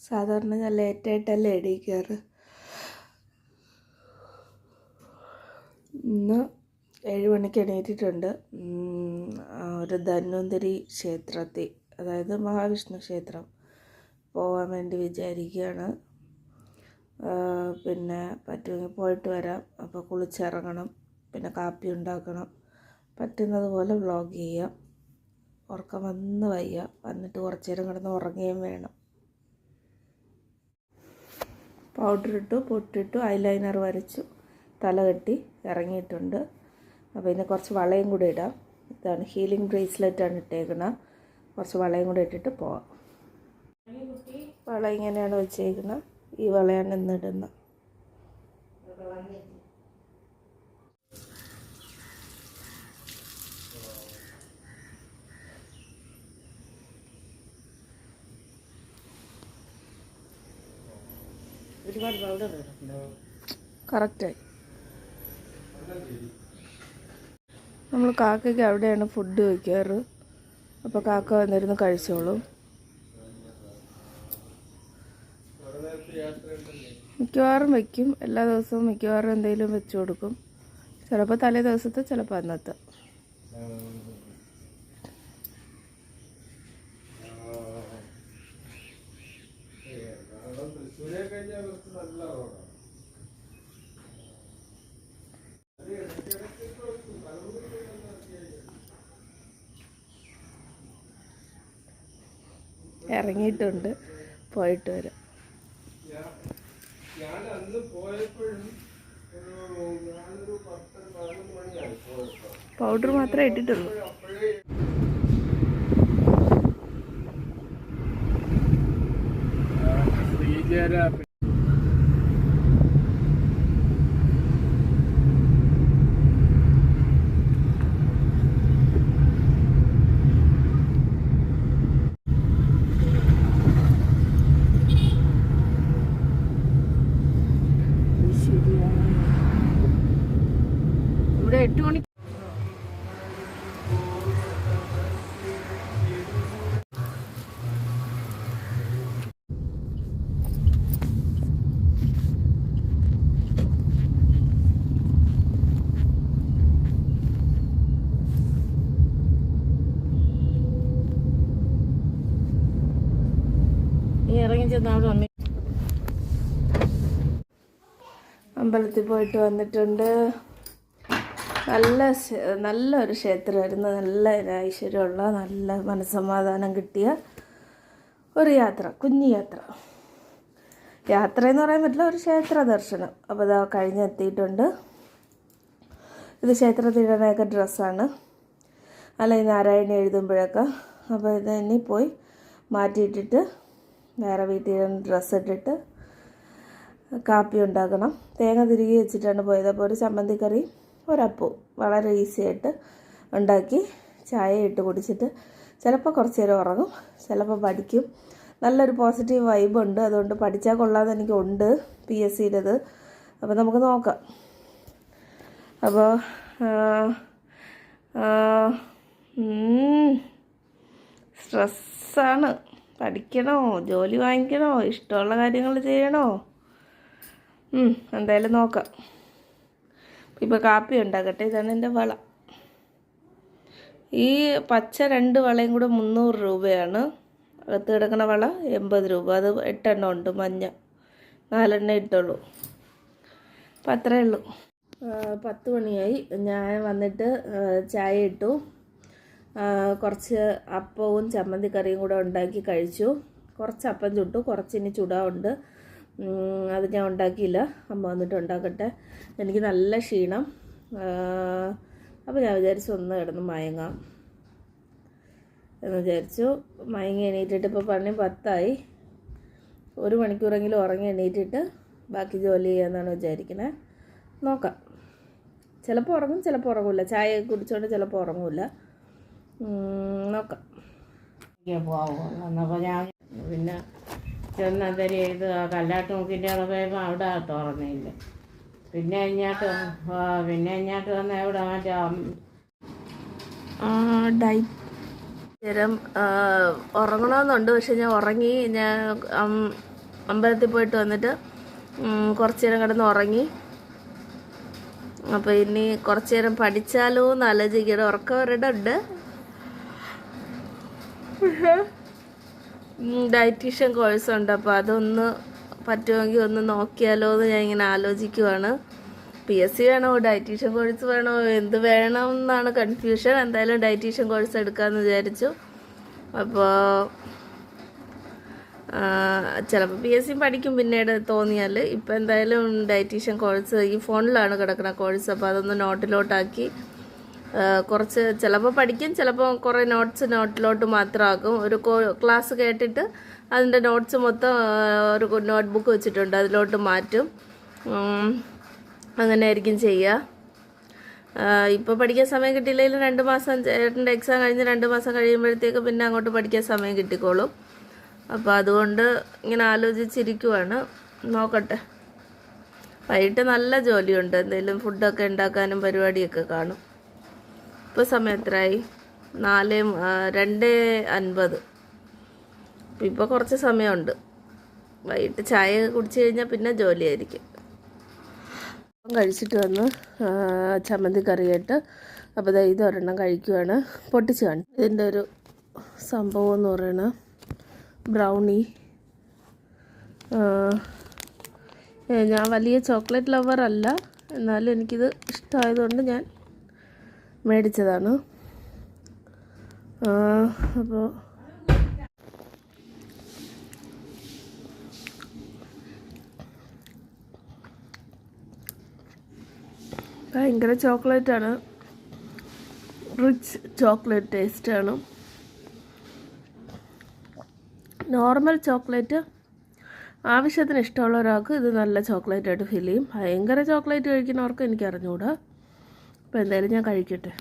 സാധാരണ ഞാൻ ലേറ്റായിട്ടല്ലേ എണീക്കാറ്. ഇന്ന് 7 മണിക്ക് എണീറ്റിട്ടുണ്ട്. ഒരു ധന്വന്തരി ക്ഷേത്രത്തിൽ, അതായത് മഹാവിഷ്ണു ക്ഷേത്രം പോകാൻ വേണ്ടി വിചാരിക്കുകയാണ്. പിന്നെ പറ്റുമെങ്കിൽ പോയിട്ട് വരാം. അപ്പോൾ കുളിച്ചിറങ്ങണം, പിന്നെ കാപ്പി ഉണ്ടാക്കണം. പറ്റുന്നത് പോലെ വ്ളോഗ് ചെയ്യാം. ഉറക്കം വന്ന് വയ്യ, വന്നിട്ട് കുറച്ച് നേരം കിടന്ന് ഉറങ്ങുകയും വേണം. പൗഡർ ഇട്ടു, പൊട്ടിട്ടു, ഐലൈനർ വരച്ചു, തല കെട്ടി ഇറങ്ങിയിട്ടുണ്ട്. അപ്പോൾ ഇനി കുറച്ച് വളയും കൂടി ഇടാം. ഇതാണ് ഹീലിംഗ് ബ്രേസ്ലെറ്റാണ് ഇട്ടേക്കുന്നത്. കുറച്ച് വളയും കൂടി ഇട്ടിട്ട് പോവാം. വള ഇങ്ങനെയാണ് വെച്ചേക്കുന്നത്. ഈ വളയാണ് ഇന്നിടുന്നത്. കറക്റ്റായി. നമ്മൾ കാക്കയ്ക്ക് അവിടെയാണ് ഫുഡ് വയ്ക്കാറ്. അപ്പോൾ കാക്ക വന്നിരുന്ന് കഴിച്ചോളും. മിക്കവാറും വയ്ക്കും. എല്ലാ ദിവസവും മിക്കവാറും എന്തെങ്കിലും വെച്ച് കൊടുക്കും. ചിലപ്പോൾ തലേ ദിവസത്തെ, ചിലപ്പോൾ അന്നത്തെ. ഇറങ്ങിയിട്ടുണ്ട്, പോയിട്ട് വരാം. പൗഡർ മാത്രമേ ഇട്ടിട്ടുള്ളൂ. ഇവിടെ 8 മണി. ഇറങ്ങി ചെന്ന് അവിടെ വന്നി അമ്പലത്തിൽ പോയിട്ട് വന്നിട്ടുണ്ട്. നല്ലൊരു ക്ഷേത്രമായിരുന്നു. നല്ല ഐശ്വര്യമുള്ള, നല്ല മനസ്സമാധാനം കിട്ടിയ ഒരു യാത്ര, കുഞ്ഞു യാത്ര. യാത്രയെന്ന് പറയാൻ പറ്റില്ല, ഒരു ക്ഷേത്ര ദർശനം. അപ്പോൾ ഇതാ കഴിഞ്ഞെത്തിയിട്ടുണ്ട്. ഇത് ക്ഷേത്രത്തിലൊക്കെ ഡ്രസ്സാണ്, അല്ല ഈ നാരായണി എഴുതുമ്പോഴൊക്കെ. അപ്പോൾ ഇത് ഇനി പോയി മാറ്റിയിട്ടിട്ട് വേറെ വീട്ടിൽ ഡ്രസ്സ് ഇട്ടിട്ട് കാപ്പി ഉണ്ടാക്കണം. തേങ്ങ തിരികെ വെച്ചിട്ടാണ് പോയത്. അപ്പോൾ ഒരു ചമ്മന്തിക്കറി, ഒരപ്പവും വളരെ ഈസി ആയിട്ട് ഉണ്ടാക്കി ചായ ഇട്ട് കുടിച്ചിട്ട് ചിലപ്പോൾ കുറച്ച് നേരം ഉറങ്ങും, ചിലപ്പോൾ പഠിക്കും. നല്ലൊരു പോസിറ്റീവ് വൈബുണ്ട്. അതുകൊണ്ട് പഠിച്ചാൽ കൊള്ളാതെ എനിക്കുണ്ട് PSCയുടേത്. അപ്പോൾ നമുക്ക് നോക്കാം. അപ്പോൾ സ്ട്രെസ്സാണ്. പഠിക്കണോ, ജോലി വാങ്ങിക്കണോ, ഇഷ്ടമുള്ള കാര്യങ്ങൾ ചെയ്യണോ? എന്തായാലും നോക്കാം. ഇപ്പോൾ കാപ്പി ഉണ്ടാക്കട്ടെ. ഇതാണ് എൻ്റെ വള. ഈ പച്ച 2 വളയും കൂടെ 300 രൂപയാണ്. അകത്ത് കിടക്കുന്ന വള 80 രൂപ. അത് 8 എണ്ണം ഉണ്ട്. മഞ്ഞ 4 എണ്ണം ഇട്ടുള്ളൂ. അപ്പം അത്രയേ ഉള്ളൂ. 10 മണിയായി. ഞാൻ വന്നിട്ട് ചായ ഇട്ടു. കുറച്ച് അപ്പവും ചമ്മന്തിക്കറിയും കൂടെ ഉണ്ടാക്കി കഴിച്ചു. കുറച്ച് അപ്പം ചുട്ടു, കുറച്ച് ഇനി ചുടാറുണ്ട്. അത് ഞാൻ ഉണ്ടാക്കിയില്ല, അമ്മ വന്നിട്ട് ഉണ്ടാക്കട്ടെ. എനിക്ക് നല്ല ക്ഷീണം. അപ്പോൾ ഞാൻ വിചാരിച്ചു ഒന്ന് കിടന്ന് മയങ്ങാം എന്ന് വിചാരിച്ചു. മയങ്ങി എണീറ്റിട്ട് ഇപ്പോൾ പണി 10 1 മണിക്കൂറെങ്കിലും ഉറങ്ങി എണീറ്റിട്ട് ബാക്കി ജോലി ചെയ്യാമെന്നാണ് വിചാരിക്കുന്നത്. നോക്കാം. ചിലപ്പോൾ ഉറങ്ങും, ചിലപ്പോൾ ഉറങ്ങില്ല. ചായ കുടിച്ചുകൊണ്ട് ചിലപ്പോൾ ഉറങ്ങില്ല. നോക്കാം. അപ്പോൾ ഞാൻ പിന്നെ ചെന്നതരി ഇത് കല്ലാട്ടുമുക്കിൻ്റെ പോയപ്പോൾ അവിടെ തുറന്നില്ല. പിന്നെ ഇങ്ങോട്ട് വന്ന എവിടെ മറ്റേ നേരം ഉറങ്ങണമെന്നുണ്ട്. പക്ഷെ ഞാൻ ഉറങ്ങി. ഞാൻ അമ്പലത്തിൽ പോയിട്ട് വന്നിട്ട് കുറച്ച് നേരം കിടന്ന് ഉറങ്ങി. അപ്പോൾ ഇനി കുറച്ച് നേരം പഠിച്ചാലോ എന്ന് ആലോചിക്കണം. ഉറക്കം വരടുണ്ട്. പക്ഷേ ഡയറ്റീഷ്യൻ കോഴ്സ് ഉണ്ട്, അപ്പോൾ അതൊന്ന് പറ്റുമെങ്കിൽ ഒന്ന് നോക്കിയാലോ എന്ന് ഞാൻ ഇങ്ങനെ ആലോചിക്കുവാണ്. PSC വേണോ ഡയറ്റീഷ്യൻ കോഴ്സ് വേണോ എന്ത് വേണം എന്നാണ് കൺഫ്യൂഷൻ. എന്തായാലും ഡയറ്റീഷ്യൻ കോഴ്സ് എടുക്കാമെന്ന് വിചാരിച്ചു. അപ്പോൾ ചിലപ്പോൾ PSC പഠിക്കും പിന്നീട് തോന്നിയാൽ. ഇപ്പം എന്തായാലും ഡയറ്റീഷ്യൻ കോഴ്സ് ഈ ഫോണിലാണ് കിടക്കുന്ന കോഴ്സ്. അപ്പോൾ അതൊന്ന് നോട്ടിലോട്ടാക്കി കുറച്ച് ചിലപ്പോൾ പഠിക്കും, ചിലപ്പോൾ കുറേ നോട്ടിലോട്ട് മാത്രമാക്കും. ഒരു ക്ലാസ് കേട്ടിട്ട് അതിൻ്റെ നോട്ട്സ് മൊത്തം ഒരു നോട്ട്ബുക്ക് വെച്ചിട്ടുണ്ട്, അതിലോട്ട് മാറ്റും. അങ്ങനെ ആയിരിക്കും ചെയ്യുക. ഇപ്പോൾ പഠിക്കാൻ സമയം കിട്ടിയില്ലെങ്കിലും 2 മാസം ചേട്ടൻ്റെ എക്സാം കഴിഞ്ഞ് 2 മാസം കഴിയുമ്പോഴത്തേക്ക് പിന്നെ അങ്ങോട്ട് പഠിക്കാൻ സമയം കിട്ടിക്കോളും. അപ്പോൾ അതുകൊണ്ട് ഇങ്ങനെ ആലോചിച്ചിരിക്കുവാണ്. നോക്കട്ടെ. വൈകിട്ട് നല്ല ജോലിയുണ്ട്, എന്തെങ്കിലും ഫുഡൊക്കെ ഉണ്ടാക്കാനും പരിപാടിയൊക്കെ കാണും. ഇപ്പോൾ സമയം എത്രയായി? 2:50. ഇപ്പോൾ കുറച്ച് സമയമുണ്ട്. വൈകിട്ട് ചായ കുടിച്ച് കഴിഞ്ഞാൽ പിന്നെ ജോലിയായിരിക്കും. കഴിച്ചിട്ട് വന്ന് ചമ്മന്തി കറിയായിട്ട്. അപ്പോൾ ഇത് ഒരെണ്ണം കഴിക്കുവാണ്. പൊട്ടിച്ച് കാണും. ഇതിൻ്റെ ഒരു സംഭവം എന്ന് പറയുന്നത് ബ്രൗണി. ഞാൻ വലിയ ചോക്ലേറ്റ് ലവർ അല്ല, എന്നാലും എനിക്കിത് ഇഷ്ടമായതുകൊണ്ട് ഞാൻ മേടിച്ചതാണ്. അപ്പോൾ ഭയങ്കര ചോക്ലേറ്റാണ്, റിച്ച് ചോക്ലേറ്റ് ടേസ്റ്റാണ്. നോർമൽ ചോക്ലേറ്റ് ആവശ്യത്തിന് ഇഷ്ടമുള്ള ഒരാൾക്ക് ഇത് നല്ല ചോക്ലേറ്റായിട്ട് ഫീൽ ചെയ്യും. ഭയങ്കര ചോക്ലേറ്റ് കഴിക്കുന്നവർക്ക് എനിക്ക് അറിഞ്ഞുകൂടാ. അപ്പോൾ എന്തായാലും ഞാൻ കഴിക്കട്ടെ.